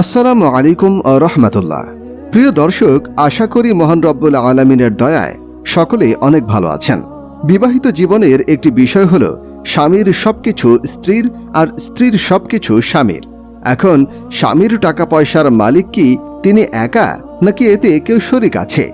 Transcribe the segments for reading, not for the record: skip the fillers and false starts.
আসসালামু আলাইকুম ও রহমতুল্লাহ। প্রিয় দর্শক, আশা করি মহান রব্বুল আলামিনের দয়ায় সকলে অনেক ভালো আছেন। বিবাহিত জীবনের একটি বিষয় হল স্বামীর সবকিছু স্ত্রীর আর স্ত্রীর সবকিছু স্বামীর। এখন স্বামীর টাকা পয়সার মালিক কি তিনি একা, নাকি এতে কেউ শরিক আছে?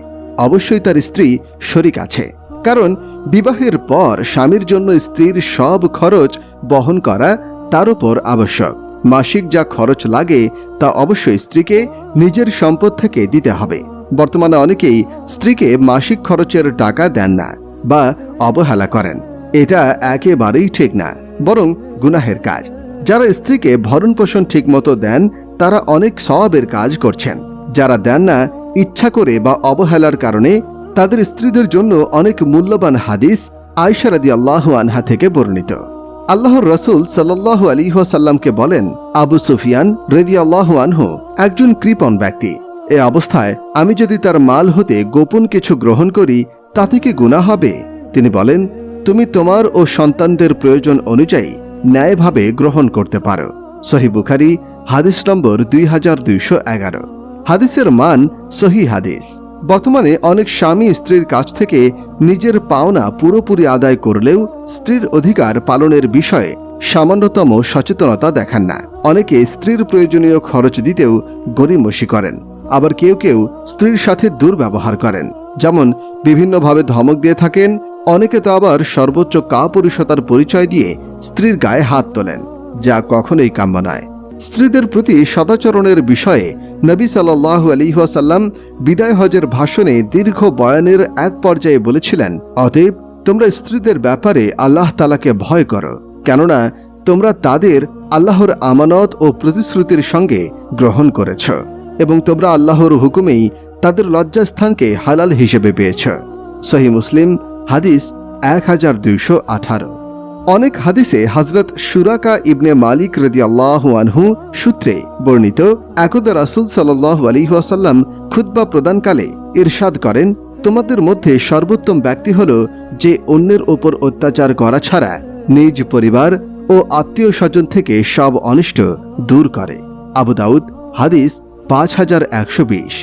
অবশ্যই তার স্ত্রী শরিক আছে, কারণ বিবাহের পর স্বামীর জন্য স্ত্রীর সব খরচ বহন করা তার উপর আবশ্যক। মাসিক যা খরচ লাগে তা অবশ্যই স্ত্রীকে নিজের সম্পদ থেকে দিতে হবে। বর্তমানে অনেকেই স্ত্রীকে মাসিক খরচের টাকা দেন না বা অবহেলা করেন। এটা একেবারেই ঠিক না, বরং গুনাহের কাজ। যারা স্ত্রীকে ভরণ পোষণ ঠিকমতো দেন তারা অনেক সওয়াবের কাজ করছেন। যারা দেন না ইচ্ছা করে বা অবহেলার কারণে, তাদের স্ত্রীদের জন্য অনেক মূল্যবান হাদিস আয়েশা রাদিয়াল্লাহু আনহা থেকে বর্ণিত। আল্লাহর রাসূল সাল্লাল্লাহু আলাইহি ওয়াসাল্লামকে বলেন, আবু সুফিয়ান রাদিয়াল্লাহু আনহু একজন কৃপণ ব্যক্তি। এ অবস্থায় আমি যদি তার মাল হতে গোপন কিছু গ্রহণ করি তাতে কি গুনাহ হবে? তিনি বলেন, তুমি তোমার ও সন্তানদের প্রয়োজন অনুযায়ী ন্যায়ভাবে গ্রহণ করতে পারো। সহিহ বুখারী হাদিস নম্বর 2211। হাদিসের মান সহিহ হাদিস। বর্তমানে অনেক স্বামী স্ত্রীর কাছ থেকে নিজের পাওনা পুরোপুরি আদায় করলেও স্ত্রীর অধিকার পালনের বিষয়ে সামান্যতম সচেতনতা দেখান না। অনেকে স্ত্রীর প্রয়োজনীয় খরচ দিতেও গড়িমসি করেন, আবার কেউ কেউ স্ত্রীর সাথে দুর্ব্যবহার করেন, যেমন বিভিন্নভাবে ধমক দিয়ে থাকেন। অনেকে তো আবার সর্বোচ্চ কাপুরুষতার পরিচয় দিয়ে স্ত্রীর গায়ে হাত তোলেন, যা কখনোই কাম্য নয়। স্ত্রীদের প্রতি সদাচরণের বিষয়ে নবী সাল্লাল্লাহু আলাইহি ওয়াসাল্লাম বিদায় হজের ভাষণে দীর্ঘ বয়ানের এক পর্যায়ে বলেছিলেন, অতএব তোমরা স্ত্রীদের ব্যাপারে আল্লাহ তাআলাকে ভয় করো, কেননা তোমরা তাদের আল্লাহর আমানত ও প্রতিশ্রুতির সঙ্গে গ্রহণ করেছ এবং তোমরা আল্লাহর হুকুমেই তাদের লজ্জাস্থানকে হালাল হিসেবে পেয়েছ। সহিহ মুসলিম হাদিস 1218। অনেক হাদিসে হযরত সুরাকা ইবনে মালিক রাদিয়াল্লাহু আনহু সূত্রে বর্ণিত, একদা রাসূল সাল্লাল্লাহু আলাইহি ওয়াসাল্লাম খুতবা প্রদানকালে ইরশাদ করেন, তোমাদের মধ্যে সর্বোত্তম ব্যক্তি হল যে অন্যের উপর অত্যাচার করা ছাড়া নিজ পরিবার ও আত্মীয় স্বজন থেকে সব অনিষ্ট দূর করে। আবু দাউদ হাদিস 5120।